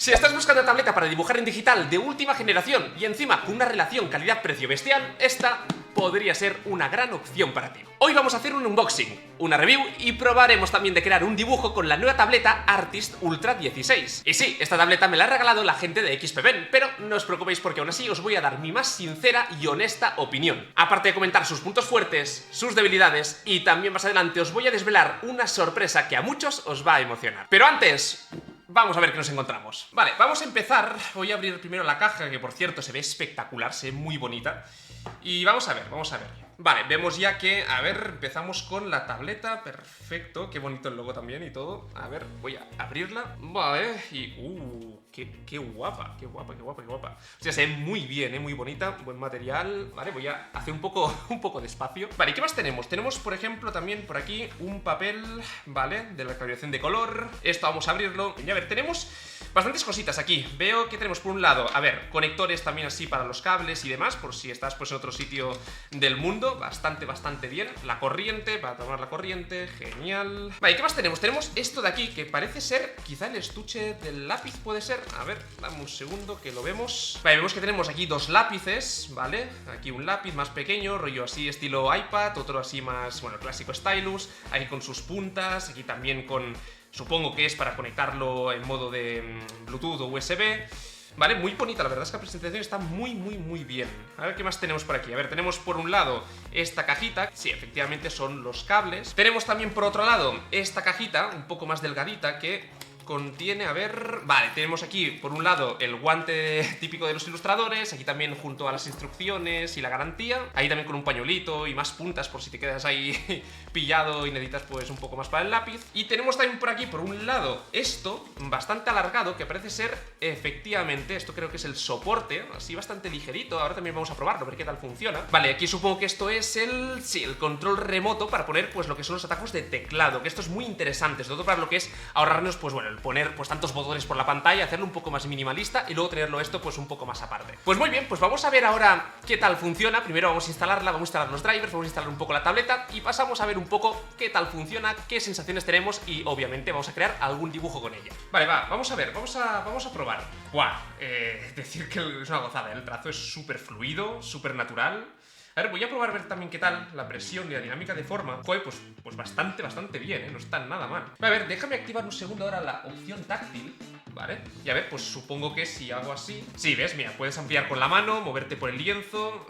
Si estás buscando una tableta para dibujar en digital de última generación y encima con una relación calidad-precio bestial, esta podría ser una gran opción para ti. Hoy vamos a hacer un unboxing, una review y probaremos también de crear un dibujo con la nueva tableta Artist Ultra 16. Y sí, esta tableta me la ha regalado la gente de XPBen, pero no os preocupéis porque aún así os voy a dar mi más sincera y honesta opinión. Aparte de comentar sus puntos fuertes, sus debilidades y también más adelante os voy a desvelar una sorpresa que a muchos os va a emocionar. Pero antes, vamos a ver qué nos encontramos. Vale, vamos a empezar. Voy a abrir primero la caja, que por cierto se ve espectacular, se ve muy bonita. Y vamos a ver, vamos a ver. Vale, vemos ya que, a ver, empezamos con la tableta. Perfecto, qué bonito el logo también y todo. A ver, voy a abrirla. Vale, y... qué guapa, qué guapa, qué guapa, qué guapa. O sea, se ve muy bien, muy bonita, buen material. Vale, voy a hacer un poco de espacio. Vale, ¿y qué más tenemos? Tenemos, por ejemplo, también por aquí un papel, ¿vale? De la calibración de color. Esto vamos a abrirlo. Y a ver, tenemos bastantes cositas aquí. Veo que tenemos por un lado, a ver, conectores también así para los cables y demás, por si estás pues en otro sitio del mundo. Bastante bien. La corriente, para tomar la corriente, genial. Vale, ¿qué más tenemos? Tenemos esto de aquí, que parece ser quizá el estuche del lápiz, puede ser. A ver, dame un segundo que lo vemos. Vale, vemos que tenemos aquí dos lápices, ¿vale? Aquí un lápiz más pequeño, rollo así estilo iPad, otro así más, bueno, clásico stylus. Aquí con sus puntas, aquí también con... Supongo que es para conectarlo en modo de Bluetooth o USB. Vale, muy bonita, la verdad es que la presentación está muy bien. A ver qué más tenemos por aquí. A ver, tenemos por un lado esta cajita. Sí, efectivamente son los cables. Tenemos también por otro lado esta cajita, un poco más delgadita, que contiene, a ver... Vale, tenemos aquí por un lado el guante típico de los ilustradores, aquí también junto a las instrucciones y la garantía, ahí también con un pañuelito y más puntas por si te quedas ahí pillado y necesitas pues un poco más para el lápiz. Y tenemos también por aquí por un lado esto, bastante alargado, que parece ser efectivamente, esto creo que es el soporte, así bastante ligerito. Ahora también vamos a probarlo, ver qué tal funciona. Vale, aquí supongo que esto es el... Sí, el control remoto para poner pues lo que son los atajos de teclado, que esto es muy interesante, sobre todo para lo que es ahorrarnos pues bueno, el poner pues tantos botones por la pantalla, hacerlo un poco más minimalista y luego tenerlo esto pues un poco más aparte. Pues muy bien, pues vamos a ver ahora qué tal funciona. Primero vamos a instalarla, vamos a instalar los drivers, vamos a instalar un poco la tableta y pasamos a ver un poco qué tal funciona, qué sensaciones tenemos y obviamente vamos a crear algún dibujo con ella. Vale, vamos a ver, vamos a probar. Guau, decir que es una gozada, el trazo es súper fluido, súper natural. A ver, voy a probar a ver también qué tal la presión y la dinámica de forma. Joder, pues bastante bien, no está nada mal. A ver, déjame activar un segundo ahora la opción táctil, ¿vale? Y a ver, pues supongo que si hago así... Sí, ¿ves? Mira, puedes ampliar con la mano, moverte por el lienzo...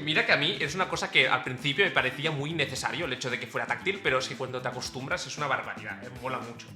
Mira que a mí es una cosa que al principio me parecía muy necesario el hecho de que fuera táctil, pero es que cuando te acostumbras es una barbaridad, mola mucho.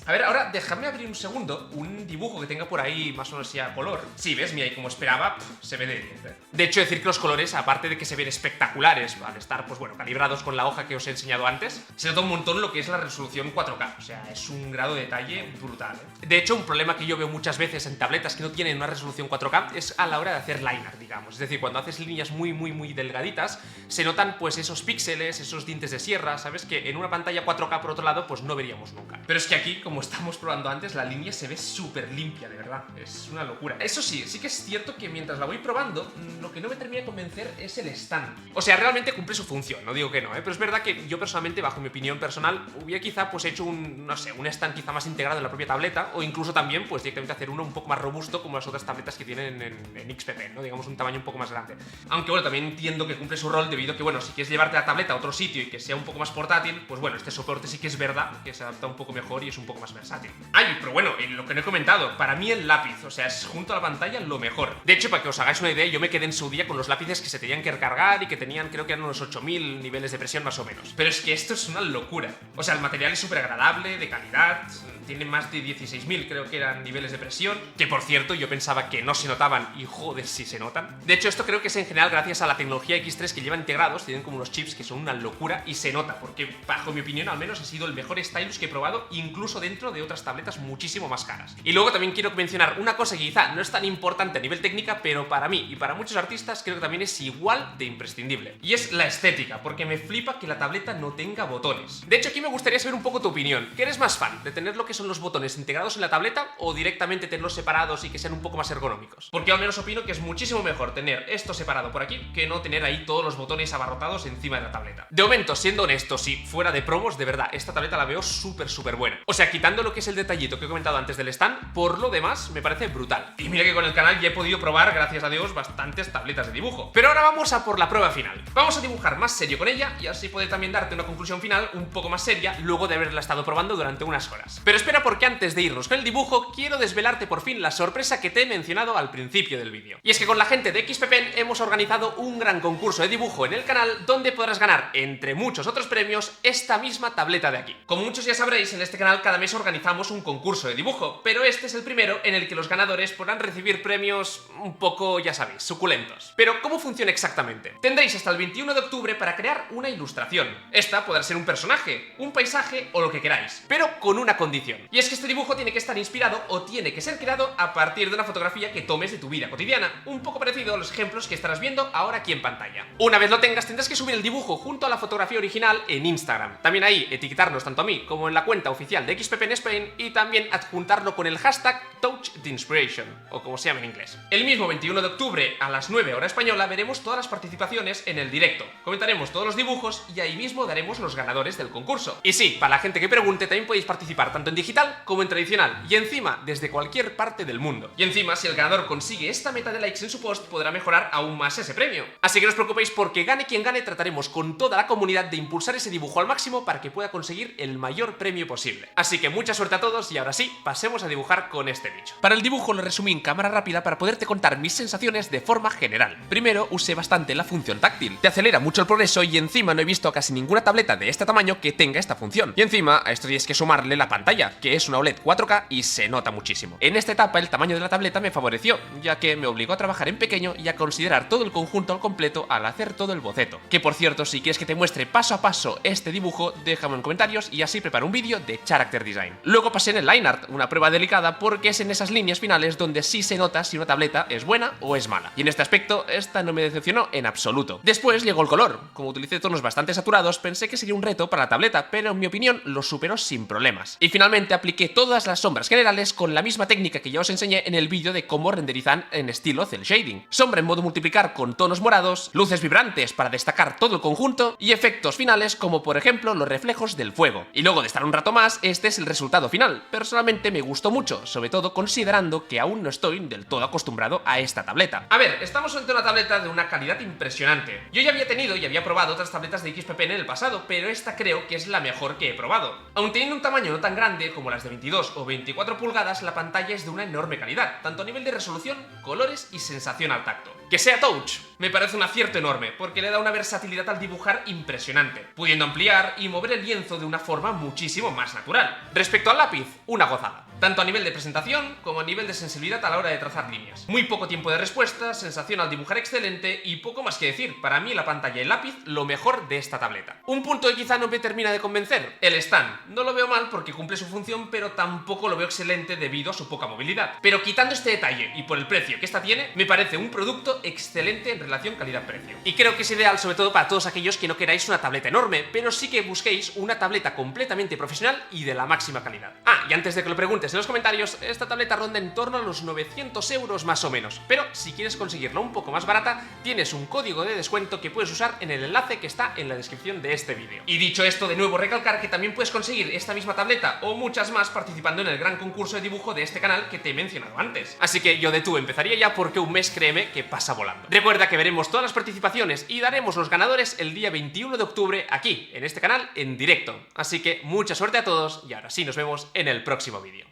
A ver, ahora déjame abrir un segundo un dibujo que tenga por ahí más o menos ya color. Sí, ¿ves? Mira, y como esperaba, se ve de 10, ¿eh? De hecho, decir que los colores, aparte de que se ven espectaculares al estar, pues bueno, calibrados con la hoja que os he enseñado antes, se nota un montón lo que es la resolución 4K. O sea, es un grado de detalle brutal, ¿eh? De hecho, un problema que yo veo muchas veces en tabletas que no tienen una resolución 4K es a la hora de hacer liner, digamos. Es decir, cuando haces líneas muy delgaditas, se notan pues esos píxeles, esos dientes de sierra, ¿sabes? Que en una pantalla 4K por otro lado, pues no veríamos nunca. Pero es que aquí, como estamos probando antes, la línea se ve súper limpia, de verdad. Es una locura. Eso sí, sí que es cierto que mientras la voy probando, lo que no me termina de convencer es el stand. O sea, realmente cumple su función, no digo que no, ¿eh? Pero es verdad que yo personalmente, bajo mi opinión personal, hubiera quizá pues hecho un, no sé, un stand quizá más integrado en la propia tableta, o incluso también pues directamente hacer uno un poco más robusto como las otras tabletas que tienen en XPBen, ¿no? Digamos un tamaño un poco más grande. Aunque bueno, también entiendo que cumple su rol debido a que, bueno, si quieres llevarte la tableta a otro sitio y que sea un poco más portátil, pues bueno, este soporte sí que es verdad que se adapta un poco mejor y es un poco más versátil. Ay, pero bueno, lo que no he comentado, para mí el lápiz, o sea, es junto a la pantalla lo mejor. De hecho, para que os hagáis una idea, yo me quedé en su día con los lápices que se tenían que recargar y que tenían, creo que eran unos 8000 niveles de presión más o menos. Pero es que esto es una locura. O sea, el material es súper agradable, de calidad, tiene más de 16000, creo que eran niveles de presión, que por cierto, yo pensaba que no se notaban y joder, si se notan. De hecho, esto creo que es en general gracias a la tecnología X3 que llevan integrados, tienen como unos chips que son una locura y se nota, porque bajo mi opinión al menos ha sido el mejor stylus que he probado, incluso dentro de otras tabletas muchísimo más caras. Y luego también quiero mencionar una cosa que quizá no es tan importante a nivel técnica, pero para mí y para muchos artistas creo que también es igual de imprescindible. Y es la estética, porque me flipa que la tableta no tenga botones. De hecho, aquí me gustaría saber un poco tu opinión. ¿Qué eres más fan? ¿De tener lo que son los botones integrados en la tableta o directamente tenerlos separados y que sean un poco más ergonómicos? Porque al menos opino que es muchísimo mejor tener esto separado por aquí que no tener ahí todos los botones abarrotados encima de la tableta. De momento, siendo honesto, si fuera de promos, de verdad, esta tableta la veo súper buena. O sea, quitando lo que es el detallito que he comentado antes del stand, por lo demás me parece brutal. Y mira que con el canal ya he podido probar, gracias a Dios, bastantes tabletas de dibujo. Pero ahora vamos a por la prueba final. Vamos a dibujar más serio con ella y así poder también darte una conclusión final un poco más seria luego de haberla estado probando durante unas horas. Pero espera, porque antes de irnos con el dibujo quiero desvelarte por fin la sorpresa que te he mencionado al principio del vídeo. Y es que con la gente de XPPen hemos organizado un gran concurso de dibujo en el canal donde podrás ganar, entre muchos otros premios, esta misma tableta de aquí. Como muchos ya sabréis, en este canal cada mes organizamos un concurso de dibujo, pero este es el primero en el que los ganadores podrán recibir premios un poco, ya sabéis, suculentos. Pero ¿cómo funciona exactamente? Tendréis hasta el 21 de octubre para crear una ilustración. Esta podrá ser un personaje, un paisaje o lo que queráis, pero con una condición. Y es que este dibujo tiene que estar inspirado o tiene que ser creado a partir de una fotografía que tomes de tu vida cotidiana, un poco parecido a los ejemplos que estarás viendo ahora aquí en pantalla. Una vez lo tengas, tendrás que subir el dibujo junto a la fotografía original en Instagram. También ahí etiquetarnos tanto a mí como en la cuenta oficial de XPPen Spain y también adjuntarlo con el hashtag #TouchTheInspiration, o como se llama en inglés. El mismo 21 de octubre a las 9 hora española veremos todas las participaciones en el directo. Comentaremos todos los dibujos y ahí mismo daremos los ganadores del concurso. Y sí, para la gente que pregunte, también podéis participar tanto en digital como en tradicional, y encima desde cualquier parte del mundo. Y encima, si el ganador consigue esta meta de likes en su post, podrá mejorar aún más ese premio. Así que no os preocupéis, porque gane quien gane, trataremos con toda la comunidad de impulsar ese dibujo al máximo para que pueda conseguir el mayor premio posible. Así que mucha suerte a todos y ahora sí, pasemos a dibujar con este bicho. Para el dibujo lo resumí en cámara rápida para poderte contar mis sensaciones de forma general. Primero, usé bastante la función táctil. Te acelera mucho el progreso y encima no he visto casi ninguna tableta de este tamaño que tenga esta función. Y encima a esto tienes que sumarle la pantalla, que es una OLED 4K y se nota muchísimo. En esta etapa el tamaño de la tableta me favoreció, ya que me obligó a trabajar en pequeño y a considerar todo el conjunto al completo al hacer todo el boceto. Que por cierto, si quieres que te muestre paso a paso este dibujo, déjame en comentarios y así preparo un vídeo de character design. Luego pasé en el line art, una prueba delicada porque es en esas líneas finales donde sí se nota si una tableta es buena o es mala. Y en este aspecto, esta no me decepcionó en absoluto. Después llegó el color. Como utilicé tonos bastante saturados, pensé que sería un reto para la tableta, pero en mi opinión lo superó sin problemas. Y finalmente apliqué todas las sombras generales con la misma técnica que ya os enseñé en el vídeo de cómo renderizan en estilo cel shading. Sombra en modo multiplicar con tonos morados, luces vibrantes para destacar todo el conjunto y efectos finales como por ejemplo los reflejos del fuego. Y luego de estar un rato más, este es el resultado final. Personalmente me gustó mucho, sobre todo considerando que aún no estoy del todo acostumbrado a esta tableta. A ver, estamos ante una tableta de una calidad impresionante. Yo ya había tenido y había probado otras tabletas de XPPen en el pasado, pero esta creo que es la mejor que he probado. Aun teniendo un tamaño no tan grande como las de 22 o 24 pulgadas, la pantalla es de una enorme calidad, tanto a nivel de resolución, colores y sensación al tacto. Que sea touch me parece un acierto enorme, porque le da una versatilidad al dibujar impresionante, pudiendo ampliar y mover el lienzo de una forma muchísimo más natural. Respecto al lápiz, una gozada, tanto a nivel de presentación como a nivel de sensibilidad a la hora de trazar líneas. Muy poco tiempo de respuesta, sensación al dibujar excelente y poco más que decir. Para mí la pantalla y el lápiz, lo mejor de esta tableta. Un punto que quizá no me termina de convencer, el stand. No lo veo mal porque cumple su función, pero tampoco lo veo excelente debido a su poca movilidad. Pero quitando este detalle y por el precio que esta tiene, me parece un producto excelente en relación calidad-precio. Y creo que es ideal sobre todo para todos aquellos que no queráis una tableta enorme, pero sí que busquéis una tableta completamente profesional y de la máxima calidad. Ah, y antes de que lo preguntes en los comentarios, esta tableta ronda en torno a los 900 € más o menos, pero si quieres conseguirla un poco más barata, tienes un código de descuento que puedes usar en el enlace que está en la descripción de este vídeo. Y dicho esto, de nuevo recalcar que también puedes conseguir esta misma tableta o muchas más participando en el gran concurso de dibujo de este canal que te he mencionado antes. Así que yo de tú empezaría ya, porque un mes, créeme, que pasa volando. Recuerda que veremos todas las participaciones y daremos los ganadores el día 21 de octubre aquí, en este canal, en directo. Así que mucha suerte a todos y ahora sí nos vemos en el próximo vídeo.